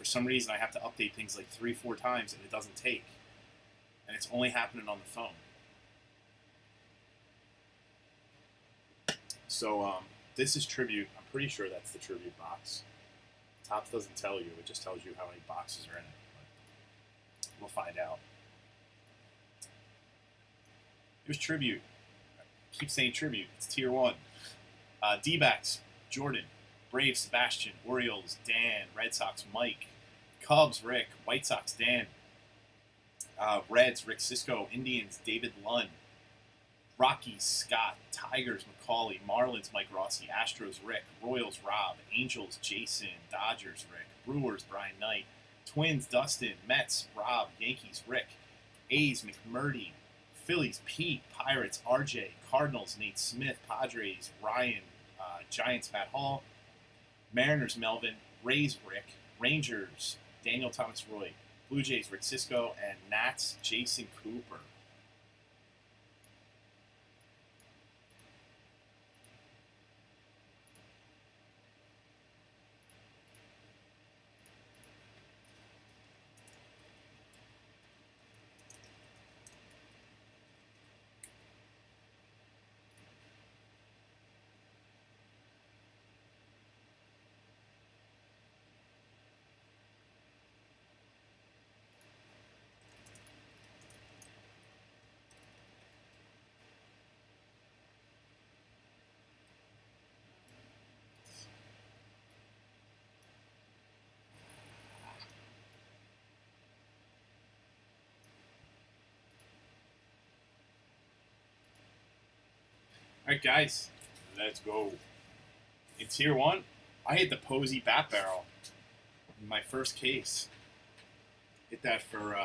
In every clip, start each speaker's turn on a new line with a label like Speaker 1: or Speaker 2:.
Speaker 1: for some reason I have to update things like 3-4 times and it doesn't take. And it's only happening on the phone. So this is tribute. I'm pretty sure that's the tribute box. Topps doesn't tell you. It just tells you how many boxes are in it. But we'll find out. Here's tribute. I keep saying tribute. It's tier 1. D-backs, Jordan. Braves, Sebastian. Orioles, Dan. Red Sox, Mike. Cubs, Rick. White Sox, Dan. Reds, Rick Cisco. Indians, David Lund. Rockies, Scott. Tigers, Macaulay. Marlins, Mike Rossi. Astros, Rick. Royals, Rob. Angels, Jason. Dodgers, Rick. Brewers, Brian Knight. Twins, Dustin. Mets, Rob. Yankees, Rick. A's, McMurdy. Phillies, Pete. Pirates, RJ. Cardinals, Nate Smith. Padres, Ryan. Giants, Matt Hall. Mariners, Melvin. Rays, Rick. Rangers, Daniel Thomas Roy. Blue Jays, Rick Cisco. And Nats, Jason Cooper. All right, guys, let's go. In tier 1, I hit the Posey Bat Barrel in my first case. Hit that for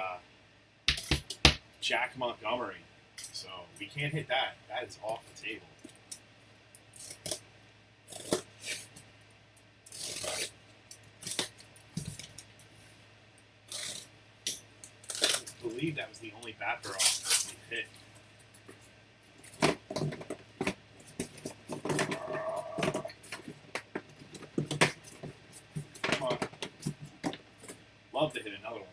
Speaker 1: Jack Montgomery. So we can't hit that. That is off the table. I believe that was the only Bat Barrel we hit. Love to hit another one.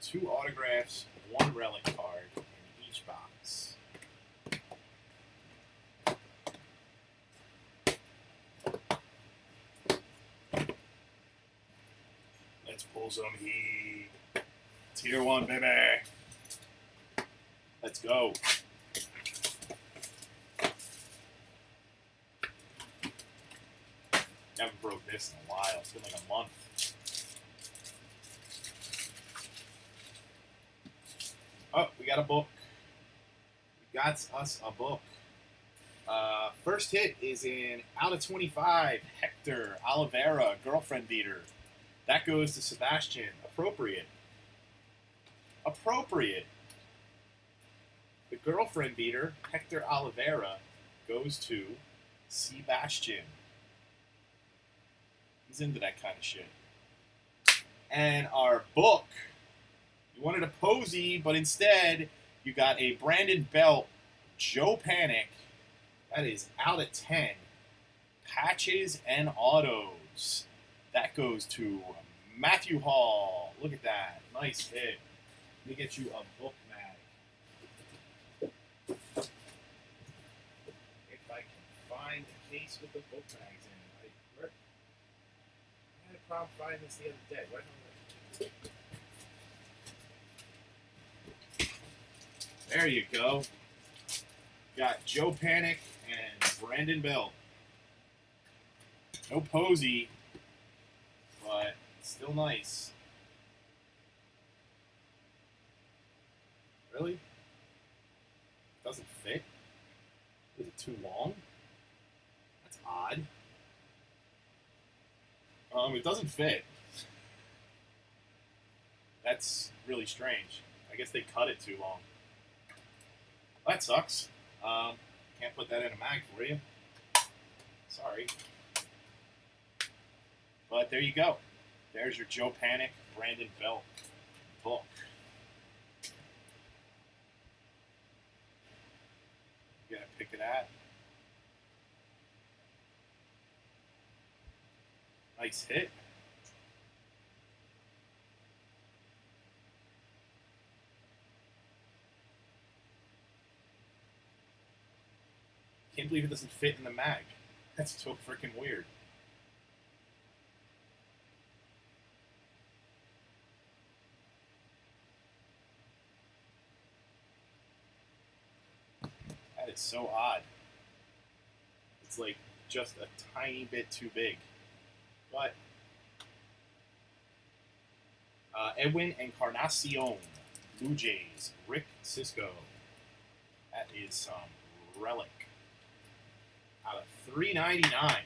Speaker 1: Two autographs, one relic card in each box. Let's pull some heat. Tier 1, baby. Let's go. Haven't broke this in a while. It's been like a month. Oh, we got a book. We got us a book. First hit is in out of 25. Hector Oliveira, girlfriend beater. That goes to Sebastian. Appropriate. Appropriate. The girlfriend beater, Hector Oliveira, goes to Sebastian. He's into that kind of shit. And our book, you wanted a Posey, but instead you got a Brandon Belt, Joe Panic. That is out of 10. Patches and autos. That goes to Matthew Hall. Look at that. Nice hit. Let me get you a book mag. If I can find the case with the book mags in it. I had a problem finding this the other day. Where the hell is it? There you go. Got Joe Panic and Brandon Belt. No Posey, but still nice. Really? Doesn't fit? Is it too long? That's odd. It doesn't fit. That's really strange. I guess they cut it too long. That sucks. Can't put that in a mag for you. Sorry. But there you go. There's your Joe Panic, Brandon Belt book. You gotta pick it at. Nice hit. Can't believe it doesn't fit in the mag. That's so freaking weird. That is so odd. It's like just a tiny bit too big. But Edwin Encarnacion, Blue Jays, Rick Cisco. That is some relic. Out of $3.99.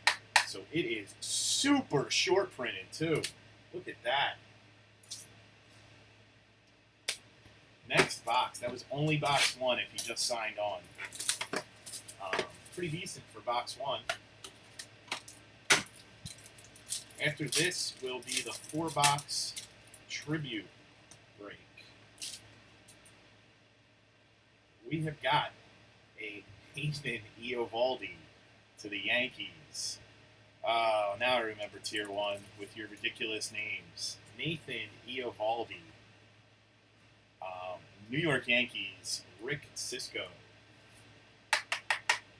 Speaker 1: So it is super short printed too. Look at that. Next box. That was only box one if you just signed on. Pretty decent for box one. After this will be the 4-box tribute break. We have got a Nathan Eovaldi to the Yankees. Oh, now I remember Tier 1 with your ridiculous names. Nathan Eovaldi. New York Yankees, Rick Cisco.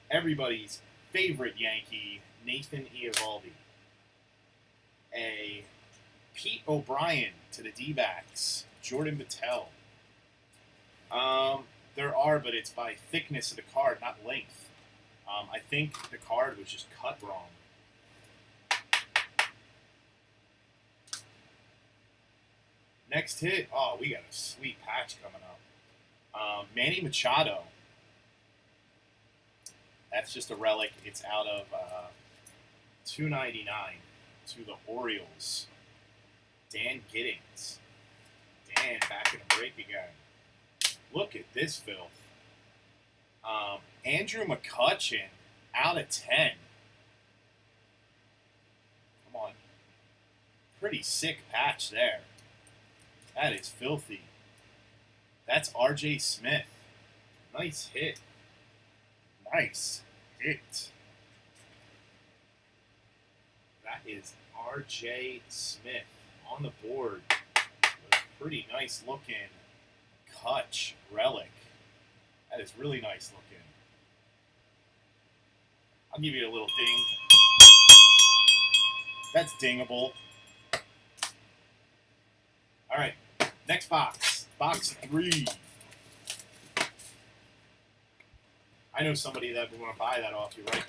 Speaker 1: Everybody's favorite Yankee, Nathan Eovaldi. A Pete O'Brien to the D-backs, Jordan Mattel. There are, but it's by thickness of the card, not length. I think the card was just cut wrong. Next hit. Oh, we got a sweet patch coming up. Manny Machado. That's just a relic. It's out of $2.99 to the Orioles. Dan Giddings. Dan back in the break again. Look at this filth. Andrew McCutchen out of 10. Come on. Pretty sick patch there. That is filthy. That's R.J. Smith. Nice hit. Nice hit. That is R.J. Smith on the board. With a pretty nice looking Kutch relic. That is really nice looking. I'll give you a little ding. That's dingable. All right, next box. Box 3. I know somebody that would want to buy that off you right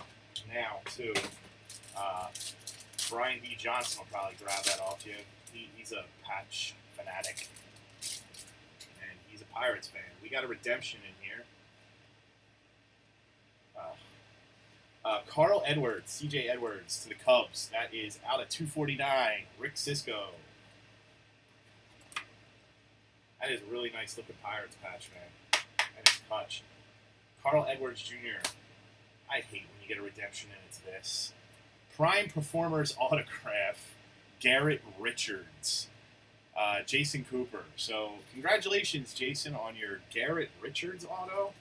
Speaker 1: now, too. Brian D. Johnson will probably grab that off you. He's a patch fanatic. And he's a Pirates fan. We got a redemption in here. Carl Edwards, C.J. Edwards to the Cubs. That is out of $2.49. Rick Cisco. That is a really nice looking Pirates patch, man. That is Kutch. Carl Edwards Jr. I hate when you get a redemption and it's this. Prime Performers Autograph, Garrett Richards. Jason Cooper. So, congratulations, Jason, on your Garrett Richards auto.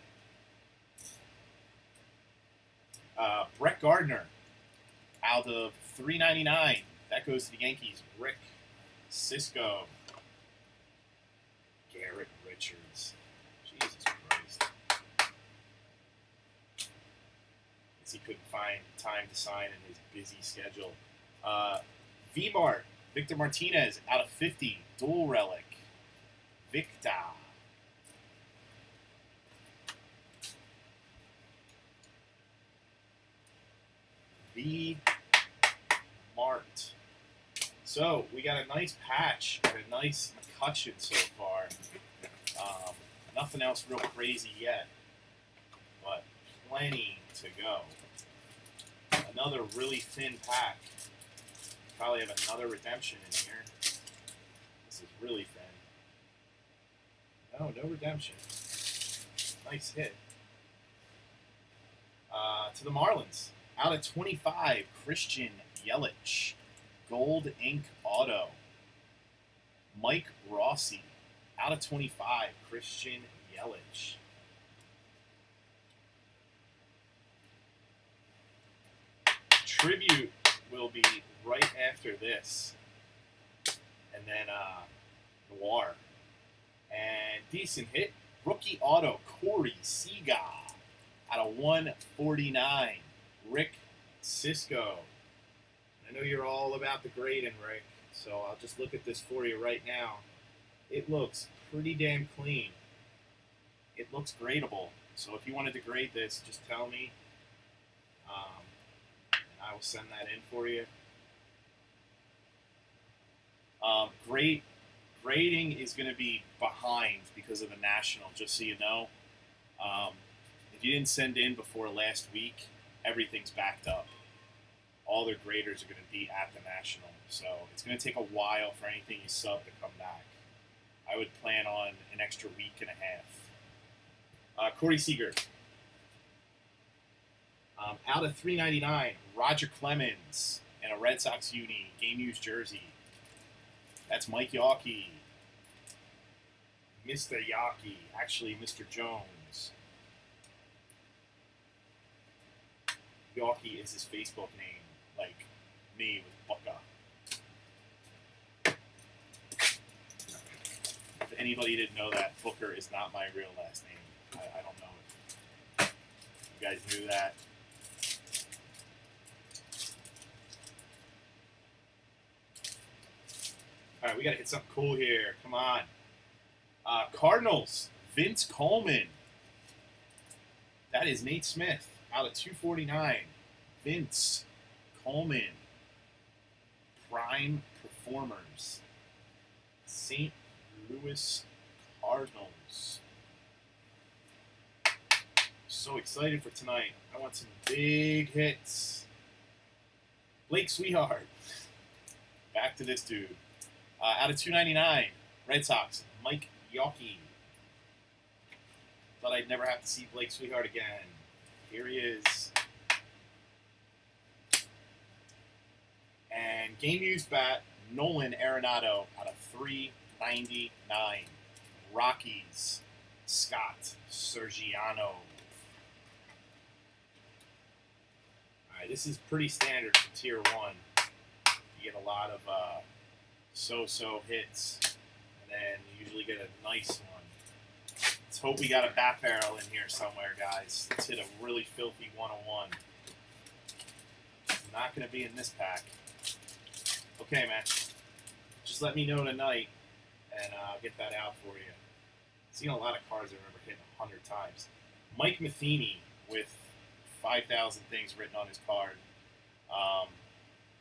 Speaker 1: Brett Gardner, out of $3.99. That goes to the Yankees. Rick Cisco. Garrett Richards. Jesus Christ. Guess he couldn't find time to sign in his busy schedule. V-Mart, Victor Martinez, out of 50. Dual relic. Victor. V-Mart. So, we got a nice patch and a nice McCutchen so far. Nothing else real crazy yet, but plenty to go. Another really thin pack. Probably have another redemption in here. This is really thin. No redemption. Nice hit. To the Marlins. Out of 25, Christian Yelich. Gold ink auto. Mike Rossi. Out of 25, Christian Yelich. Tribute will be right after this. And then Noir. And decent hit. Rookie auto, Corey Seager out of 149. Rick Cisco. I know you're all about the grading, Rick, so I'll just look at this for you right now. It looks pretty damn clean. It looks gradable. So if you wanted to grade this, just tell me. And I will send that in for you. Grading is going to be behind because of the National, just so you know. If you didn't send in before last week, everything's backed up. All their graders are going to be at the National. So it's going to take a while for anything you sub to come back. I would plan on an extra week and a half. Corey Seager. Out of 399, Roger Clemens in a Red Sox uni, game used jersey. That's Mike Yawkey. Mr. Yawkey. Actually, Mr. Jones. Yawkey is his Facebook name, like me with Bucka. If anybody didn't know that, Booker is not my real last name. I don't know if you guys knew that. All right, we got to hit something cool here. Come on. Cardinals, Vince Coleman. That is Nate Smith out of 249. Vince Coleman. Prime Performers. St. Louis Cardinals. So excited for tonight. I want some big hits. Blake Sweetheart. Back to this dude. Out of 299, Red Sox, Mike Yawkey. Thought I'd never have to see Blake Sweetheart again. Here he is. And game used bat, Nolan Arenado out of 399. Rockies, Scott Sergiano. All right, this is pretty standard for Tier 1. You get a lot of so-so hits, and then you usually get a nice one. Let's hope we got a bat barrel in here somewhere, guys. Let's hit a really filthy 101. It's not going to be in this pack. Okay, man. Just let me know tonight, and I'll get that out for you. I've seen a lot of cards I remember hitting 100 times. Mike Matheny with 5,000 things written on his card.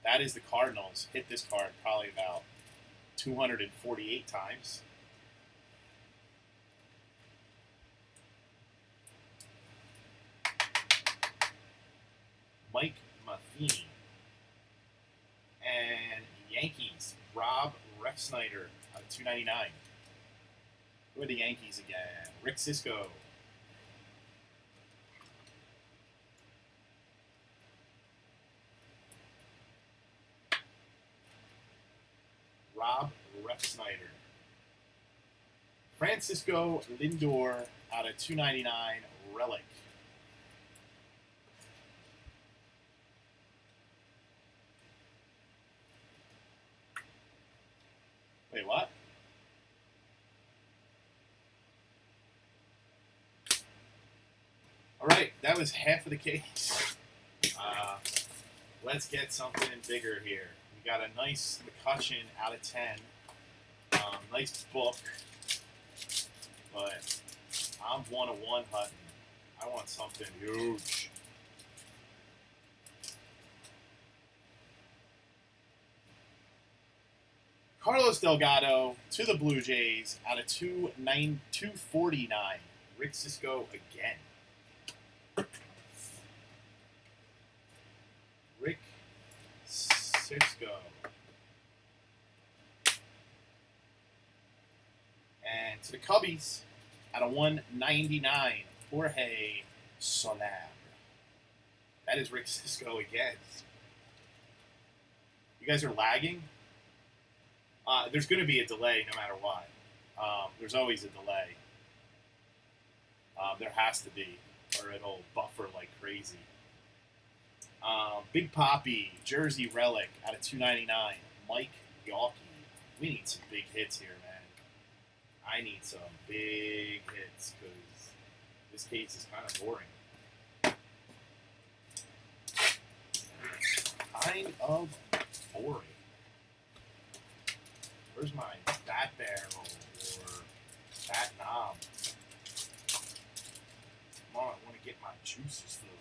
Speaker 1: That is the Cardinals. Hit this card probably about 248 times. Mike Matheny. And Yankees, Rob Refsnyder out of 299. Who are the Yankees again? Rick Cisco. Rob Refsnyder. Francisco Lindor out of 299, Relic. Wait, what? All right, that was half of the case. Let's get something bigger here. We got a nice McCutcheon out of 10. Nice book. But I'm 101 hunting. I want something huge. Carlos Delgado to the Blue Jays out of 249. Rick Cisco again. Rick Cisco. And to the Cubbies, out of 199, Jorge Soler. That is Rick Cisco again. You guys are lagging? There's going to be a delay no matter what. There's always a delay. There has to be, or it'll buffer like crazy. Big Poppy, Jersey Relic out of 299. Mike Yawkey. We need some big hits here, man. I need some big hits because this case is kind of boring. Kind of boring. Where's my bat barrel or bat knob? Come on, I want to get my juices flowing.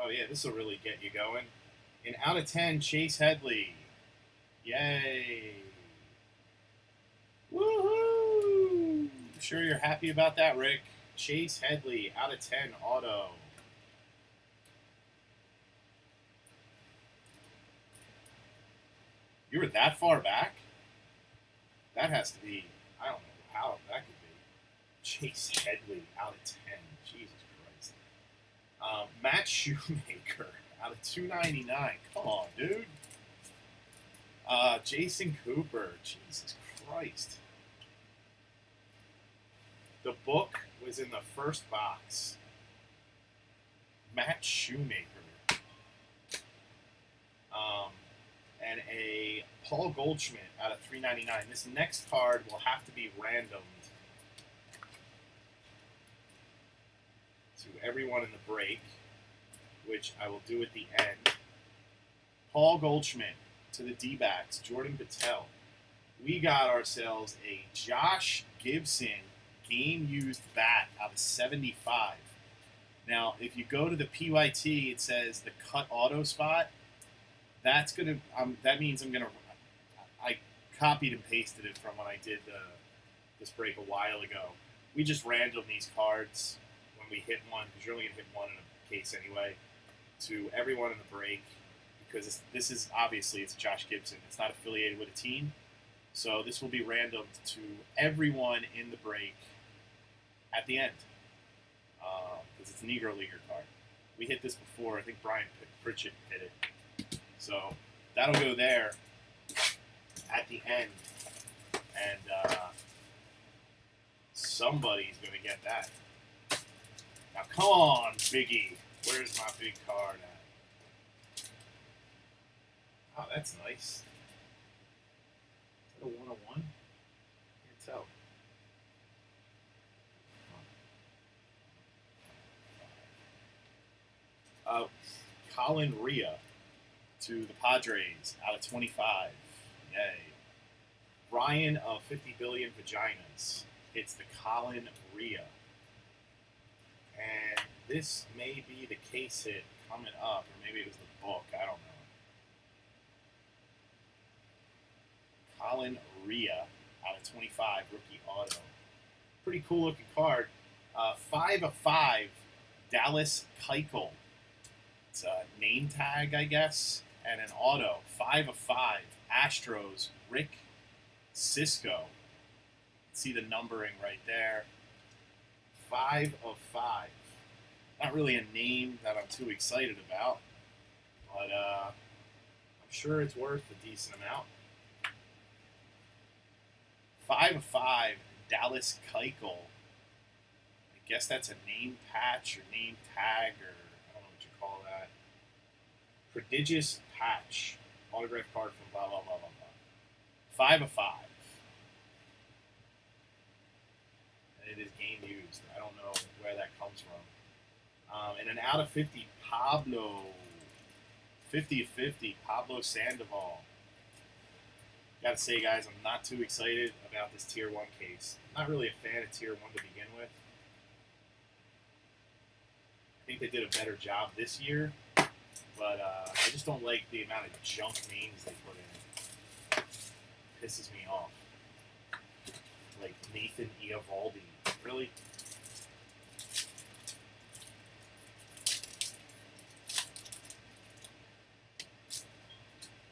Speaker 1: Oh yeah, this will really get you going. And out of 10, Chase Headley. Yay. Woohoo! Sure you're happy about that, Rick. Chase Headley, out of 10, auto. You were that far back? That has to be, I don't know how that could be. Chase Headley, out of 10. Jesus Christ. Matt Shoemaker, out of 299. Come on, dude. Jason Cooper. Jesus Christ. The book was in the first box. Matt Shoemaker. And a Paul Goldschmidt out of 399. This next card will have to be randomed to everyone in the break, which I will do at the end. Paul Goldschmidt to the D-backs, Jordan Patel. We got ourselves a Josh Gibson game-used bat out of 75. Now, if you go to the PYT, it says the cut auto spot. That's gonna. That means I'm gonna. I copied and pasted it from when I did this break a while ago. We just random these cards when we hit one, because you're only gonna hit one in a case anyway, to everyone in the break, because this is obviously it's Josh Gibson. It's not affiliated with a team, so this will be randomed to everyone in the break at the end, because it's a Negro Leaguer card. We hit this before. I think Brian Pritchett hit it. So that'll go there at the end, and somebody's going to get that. Now, come on, Biggie. Where's my big card at? Oh, that's nice. Is that a 101? Can't tell. Colin Rhea to the Padres out of 25. Yay. Ryan of 50 Billion Vaginas hits the Colin Rhea. And this may be the case hit coming up, or maybe it was the book, I don't know. Colin Rhea out of 25, rookie auto. Pretty cool looking card. 5 of 5, Dallas Keuchel. It's a name tag, I guess, and an auto. 5 of 5, Astros, Rick Cisco. See the numbering right there. 5 of 5. Not really a name that I'm too excited about, but I'm sure it's worth a decent amount. 5 of 5, Dallas Keuchel. I guess that's a name patch or name tag, or I don't know what you call that. Prodigious patch. Autograph card from blah, blah, blah, blah, blah. 5 of 5. And it is game used. I don't know where that comes from. And an out of 50, Pablo. 50 of 50, Pablo Sandoval. Gotta say, guys, I'm not too excited about this Tier 1 case. I'm not really a fan of Tier 1 to begin with. I think they did a better job this year, but I just don't like the amount of junk names they put in. It pisses me off. Like Nathan Eovaldi. Really?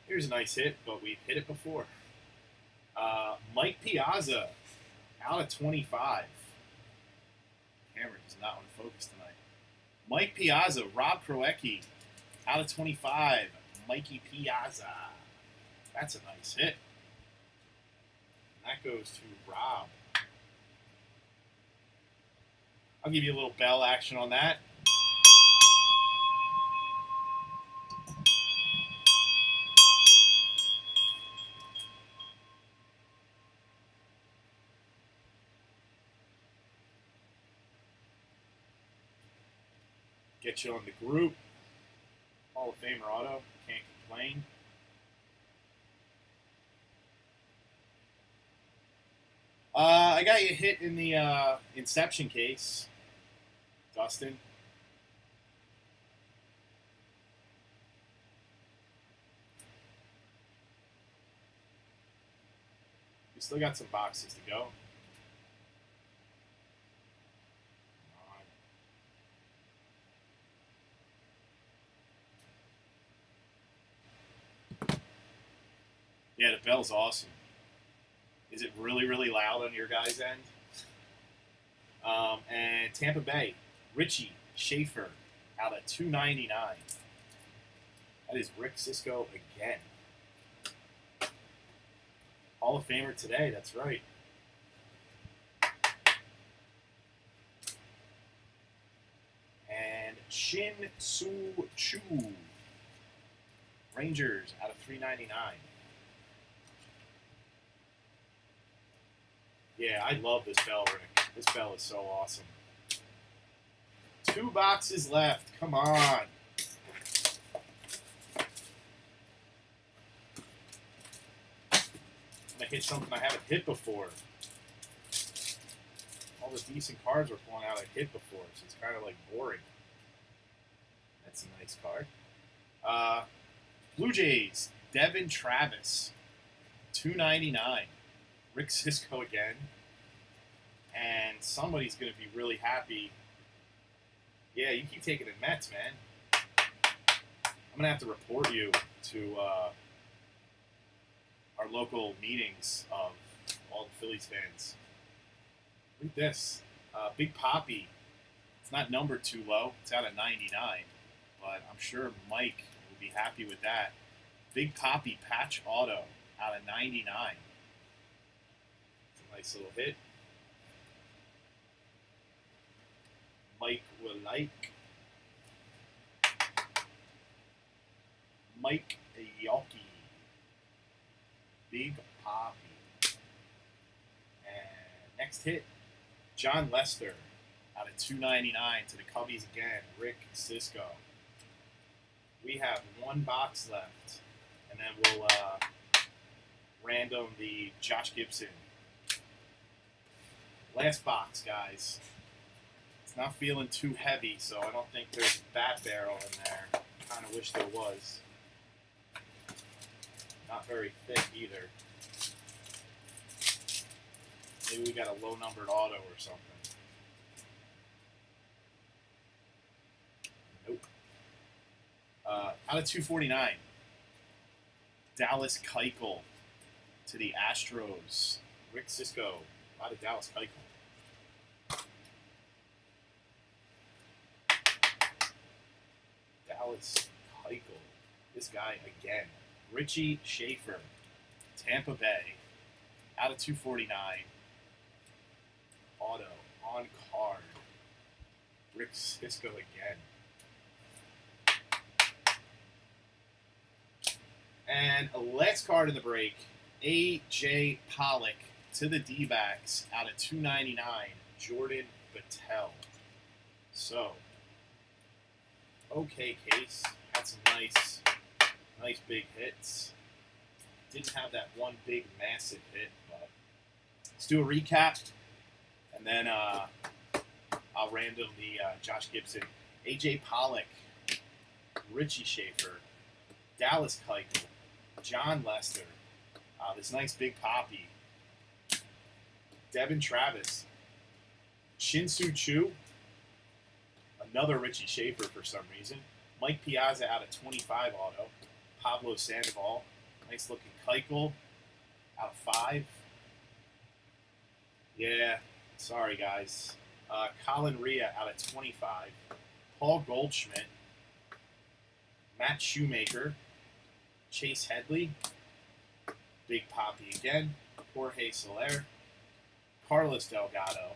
Speaker 1: Here's a nice hit, but we've hit it before. Mike Piazza, out of 25. Camera does not want to focus tonight. Mike Piazza, Rob Kroecki, out of 25. Mikey Piazza. That's a nice hit. And that goes to Rob. I'll give you a little bell action on that. Get you on the group. Hall of Famer auto. Can't complain. I got you hit in the Inception case, Dustin. We still got some boxes to go. Yeah, the bell's awesome. Is it really, really loud on your guys' end? And Tampa Bay, Richie Schaefer out at $2.99. That is Rick Cisco again. Hall of Famer today, that's right. And Shin Soo Chu, Rangers out of $3.99. Yeah, I love this bell, Rick. This bell is so awesome. 2 boxes left. Come on. I'm going to hit something I haven't hit before. All the decent cards we're pulling out I've hit before, so it's kind of like boring. That's a nice card. Blue Jays, Devin Travis, $2.99. Rick Cisco again. And somebody's going to be really happy. Yeah, you keep taking the Mets, man. I'm going to have to report you to our local meetings of all the Phillies fans. Look at this. Big Poppy. It's not numbered too low. It's out of 99. But I'm sure Mike will be happy with that. Big Poppy patch auto out of 99. It's a nice little hit. Mike will like. Mike Yoki. Big Poppy. And next hit, John Lester out of $2.99 to the Cubbies again. Rick Cisco. We have 1 box left, and then we'll random the Josh Gibson. Last box, guys. It's not feeling too heavy, so I don't think there's a bat barrel in there. Kind of wish there was. Not very thick either. Maybe we got a low-numbered auto or something. Nope. Out of 249, Dallas Keuchel to the Astros. Rick Cisco out of Dallas Keuchel. Dallas Keuchel. This guy again. Richie Schaefer, Tampa Bay, out of 249. Auto on card. Rick Cisco again. And a last card in the break, A.J. Pollock to the D-backs out of 299. Jordan Battelle. So, okay, case. Had some nice big hits. Didn't have that one big massive hit, but let's do a recap, and then I'll random the Josh Gibson, A.J. Pollock, Richie Schaefer, Dallas Keuchel, John Lester, this nice big Poppy, Devin Travis, Shin-Soo Choo, another Richie Schaefer for some reason, Mike Piazza out of 25 auto, Pablo Sandoval, nice looking Keuchel out of 5. Yeah, sorry guys. Colin Rhea out of 25. Paul Goldschmidt, Matt Shoemaker, Chase Headley, Big Poppy again, Jorge Soler, Carlos Delgado,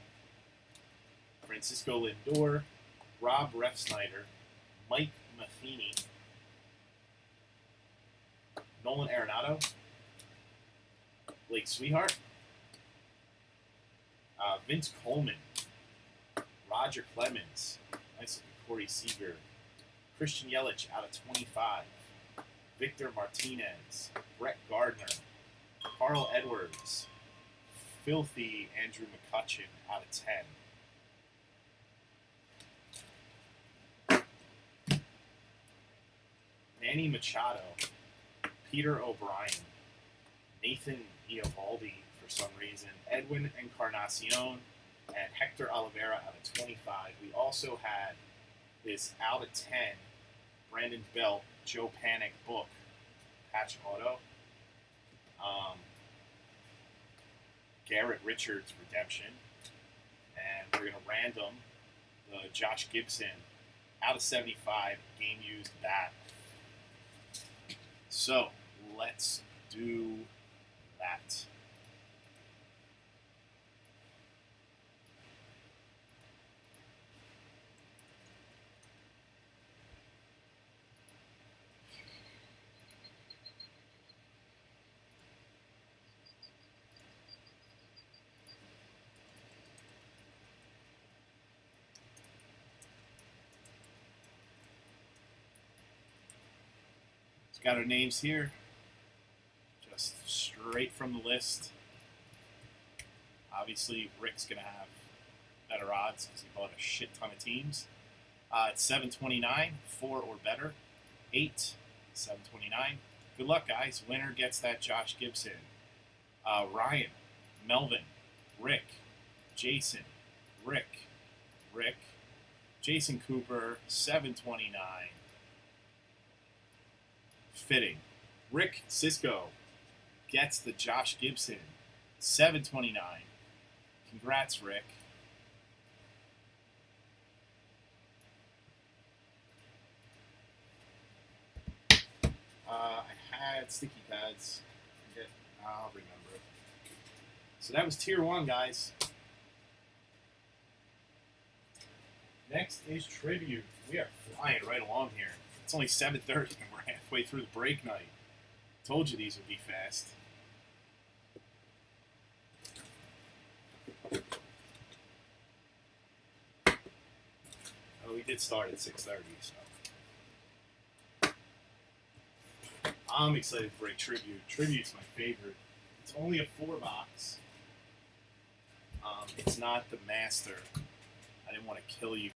Speaker 1: Francisco Lindor, Rob Refsnyder, Mike Matheny, Nolan Arenado, Blake Sweetheart, Vince Coleman, Roger Clemens, nice looking Corey Seager. Christian Yelich out of 25. Victor Martinez. Brett Gardner. Carl Edwards. Filthy Andrew McCutchen out of 10. Manny Machado. Peter O'Brien. Nathan Eovaldi for some reason. Edwin Encarnacion. And Hector Oliveira out of 25. We also had this out of 10 Brandon Belt Joe Panic book patch auto. Garrett Richards redemption. And we're going to random the Josh Gibson out of 75 game used bat. So let's do that. Got our names here, just straight from the list. Obviously, Rick's going to have better odds because he bought a shit ton of teams. It's 729, 4 or better. 8, 729. Good luck, guys. Winner gets that Josh Gibson. Ryan, Melvin, Rick, Jason, Rick, Jason Cooper, 729. Fitting. Rick Cisco gets the Josh Gibson, 729. Congrats, Rick. I had sticky pads. I'll remember it. So that was Tier 1, guys. Next is Tribute. We are flying right along here. It's only 7:30 and we're halfway through the break night. Told you these would be fast. Oh, we did start at 6:30, so I'm excited to break Tribute. Tribute's my favorite. It's only a 4-box. It's not the Master. I didn't want to kill you